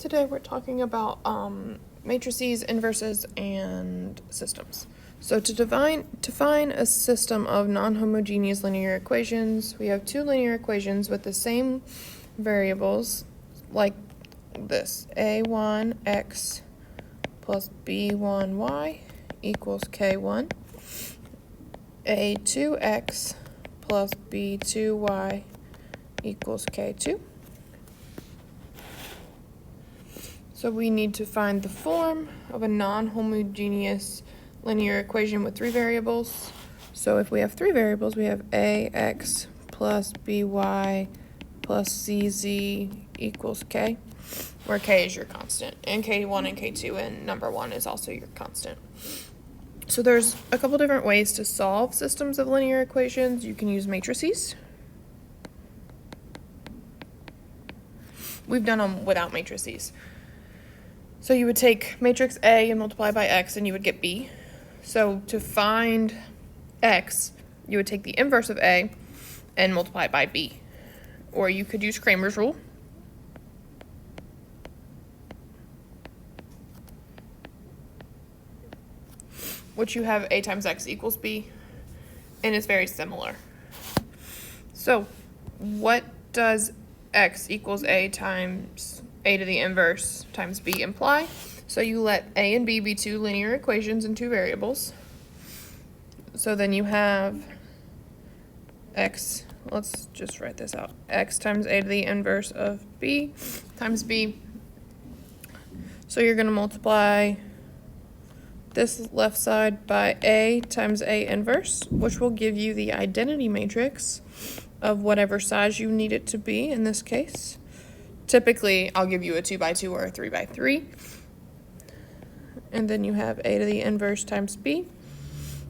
Today we're talking about matrices, inverses, and systems. So to define a system of non-homogeneous linear equations, we have two linear equations with the same variables, like this: a1x plus b1y equals k1, a2x plus b2y equals k2. So we need to find the form of a non-homogeneous linear equation with three variables. So if we have three variables, we have ax plus by plus cz equals k, where k is your constant, and k1 and k2 and number 1 is also your constant. So there's a couple different ways to solve systems of linear equations. You can use matrices. We've done them without matrices. So you would take matrix A and multiply by x, and you would get B. So to find x, you would take the inverse of A and multiply it by B. Or you could use Cramer's rule. Which you have A times x equals B, and it's very similar. So what does x equals A times A to the inverse times B imply? So you let A and B be two linear equations in two variables. So then you have x, let's just write this out, x times A to the inverse of B times B. So you're going to multiply this left side by A times A inverse, which will give you the identity matrix of whatever size you need it to be in this case. Typically, I'll give you a 2 by 2 or a 3 by 3. And then you have A to the inverse times B.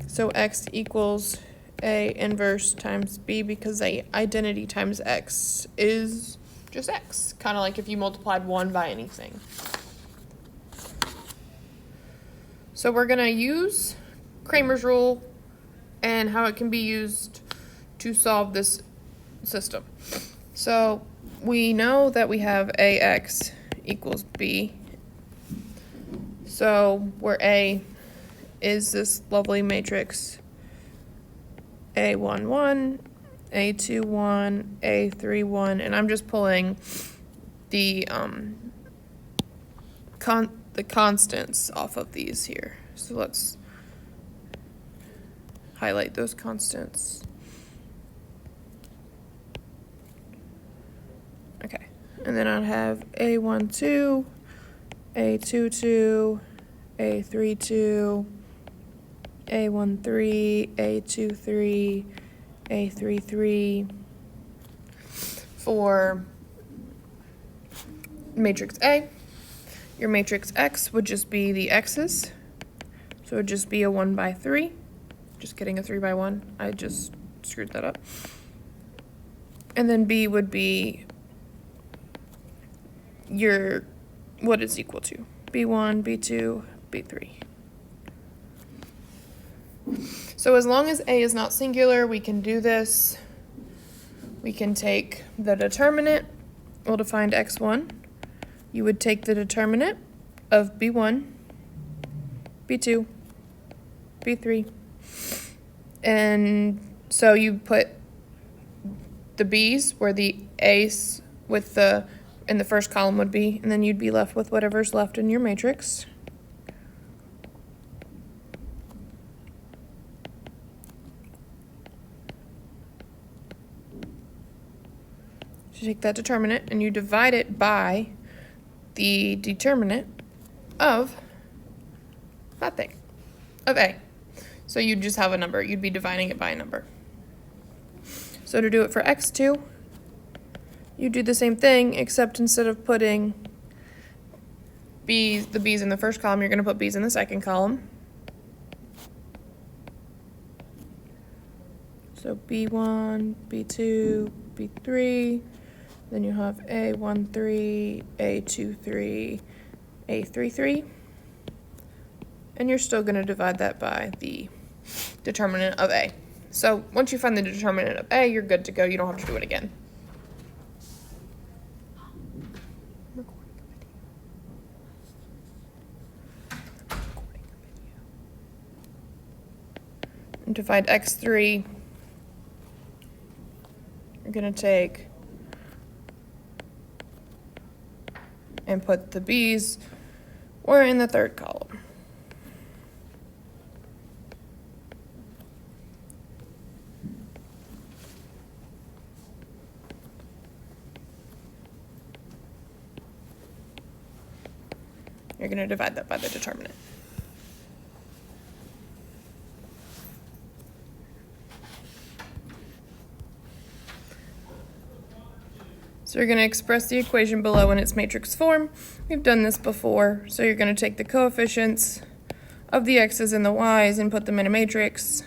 So x equals A inverse times B, because the identity times x is just x. Kind of like if you multiplied 1 by anything. So we're going to use Cramer's rule and how it can be used to solve this system. So we know that we have ax equals b. So where A is this lovely matrix A11, A21, A31, and I'm just pulling the constants off of these here. So let's highlight those constants. Okay, and then I'd have A12, A22, A32, A13, A23, A33 for matrix A. Your matrix X would just be the x's, so it would just be a 1 by 3. Just kidding, a 3 by 1. I just screwed that up. And then B would be your what it's equal to. B1, B2, B3. So as long as A is not singular, we can do this. We can take the determinant. We'll define x1. You would take the determinant of B1, B2, B3. And so you put the B's where the A's with the in the first column would be, and then you'd be left with whatever's left in your matrix. So you take that determinant and you divide it by the determinant of that thing, of A. So you'd just have a number. You'd be dividing it by a number. So to do it for x2, you do the same thing, except instead of putting the B's in the first column, you're going to put B's in the second column. So B1, B2, B3. Then you have A13, A23, A33. And you're still going to divide that by the determinant of A. So once you find the determinant of A, you're good to go. You don't have to do it again. And to find x3, you're going to take and put the b's where in the third column. You're going to divide that by the determinant. So you're going to express the equation below in its matrix form. We've done this before. So you're going to take the coefficients of the x's and the y's and put them in a matrix.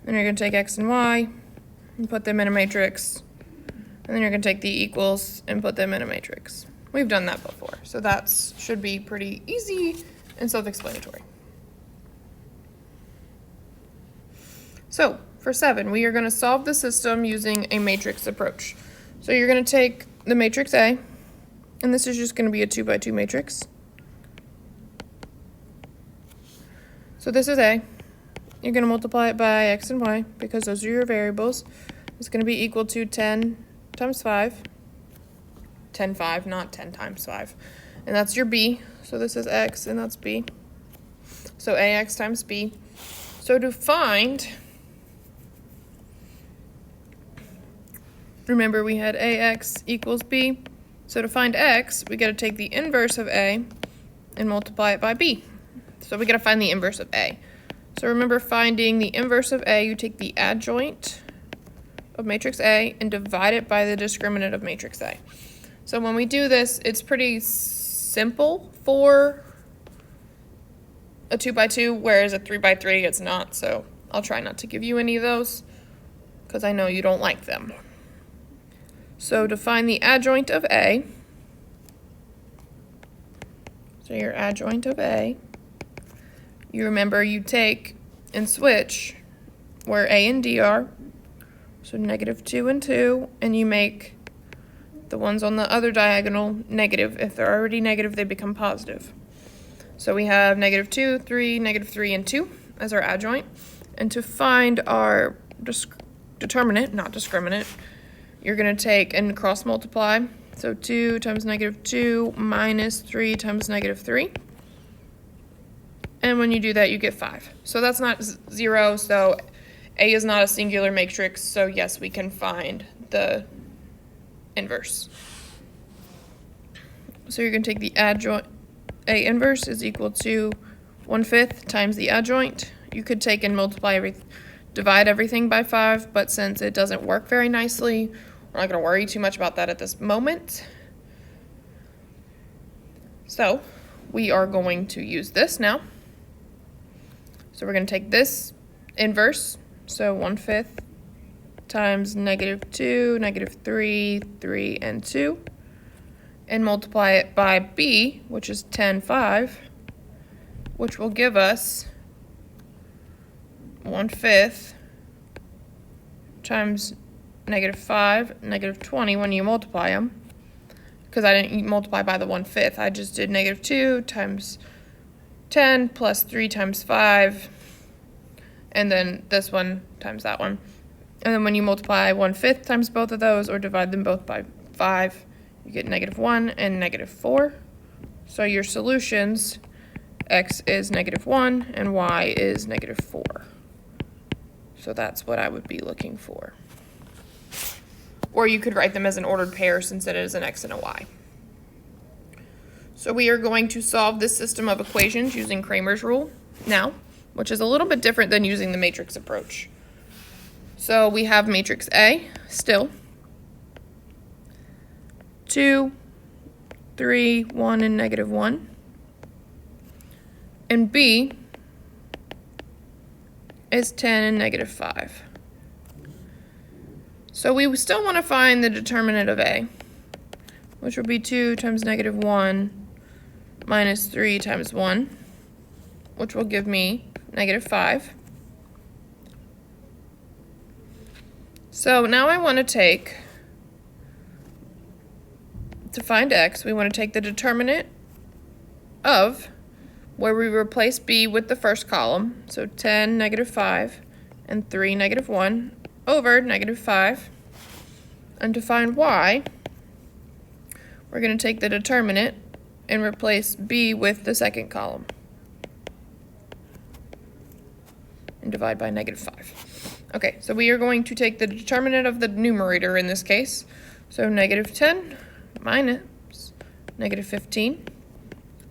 Then you're going to take x and y and put them in a matrix. And then you're going to take the equals and put them in a matrix. We've done that before. So that should be pretty easy and self-explanatory. So for 7, we are going to solve the system using a matrix approach. So you're going to take the matrix A, and this is just going to be a 2 by 2 matrix. So this is A. You're going to multiply it by x and y because those are your variables. It's going to be equal to 10 times 5. 10, 5, not 10 times 5. And that's your B. So this is x, and that's B. So AX times B. So to find, remember we had AX equals B. So to find x, we got to take the inverse of A and multiply it by B. So we got to find the inverse of A. So remember, finding the inverse of A, you take the adjoint of matrix A and divide it by the discriminant of matrix A. So when we do this, it's pretty simple for a 2 by 2, whereas a 3 by 3 it's not. So I'll try not to give you any of those because I know you don't like them. So to find the adjoint of A, so your adjoint of A, you remember you take and switch where A and D are, so -2 and 2, and you make the ones on the other diagonal negative. If they're already negative, they become positive. So we have -2, 3, -3, and 2 as our adjoint. And to find our determinant, not discriminant, you're going to take and cross multiply. So 2 times -2 minus 3 times -3. And when you do that, you get 5. So that's not 0, so A is not a singular matrix, so yes, we can find the inverse. So you're going to take the adjoint. A inverse is equal to 1/5 times the adjoint. You could take and divide everything by 5, but since it doesn't work very nicely, we're not going to worry too much about that at this moment. So we are going to use this now. So we're going to take this inverse, so 1/5 times -2, -3, 3, and 2, and multiply it by B, which is 10, 5, which will give us 1/5 times -5, -20 when you multiply them, because I didn't multiply by the 1/5. I just did -2 times 10 plus 3 times 5, and then this one times that one. And then when you multiply 1/5 times both of those or divide them both by 5, you get -1 and -4. So your solutions, x is -1 and y is -4. So that's what I would be looking for. Or you could write them as an ordered pair since it is an x and a y. So we are going to solve this system of equations using Cramer's rule now, which is a little bit different than using the matrix approach. So we have matrix A still, 2, 3, 1, and -1. And B is 10 and -5. So we still want to find the determinant of A, which will be 2 times -1 minus 3 times 1, which will give me -5. So now I want to find x, we want to take the determinant of where we replace B with the first column, so 10, -5, and 3, negative 1, over negative 5. And to find y, we're going to take the determinant and replace b with the second column. And divide by negative 5. Okay, so we are going to take the determinant of the numerator in this case. So negative 10 minus negative 15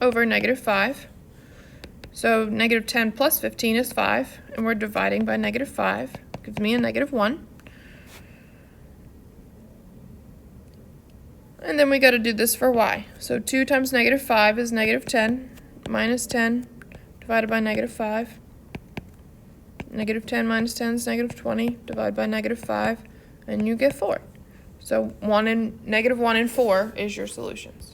over negative 5. So negative 10 plus 15 is 5, and we're dividing by negative 5. Gives me a negative 1. And then we got to do this for y. So 2 times negative 5 is negative 10 minus 10 divided by negative 5. Negative 10 minus 10 is negative 20, divide by negative 5, and you get 4. So negative 1 and 4 is your solutions.